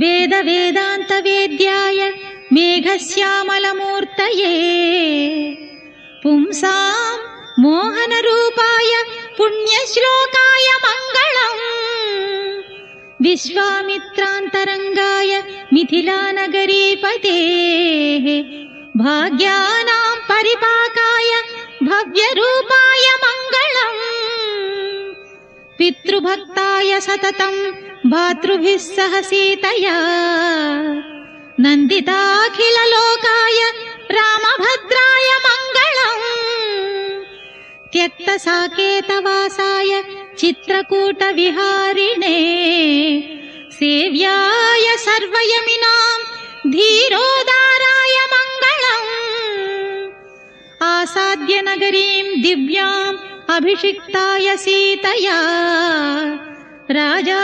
वेद वेदांत वेद्याय मेघश्यामलमूर्तये पुंसां मोहनरूपाय पुण्यश्लोकाय मङ्गलम् विश्वामित्रान्तरङ्गाय मिथिलानगरीपतेः भाग्यानां परिपाकाय भव्यरूपाय मङ्गलम् पितृभक्ताय सततं भातृभिः सह सीतया नन्दिताखिललोकाय रामभद्राय मङ्गलम् त्यक्तसाकेतवासाय चित्रकूटविहारिणे सेव्याय सर्वयमिनां धीरोदाराय मङ्गलम् आसाद्य नगरीं दिव्याम् अभिषिक्ताय सीतया राजा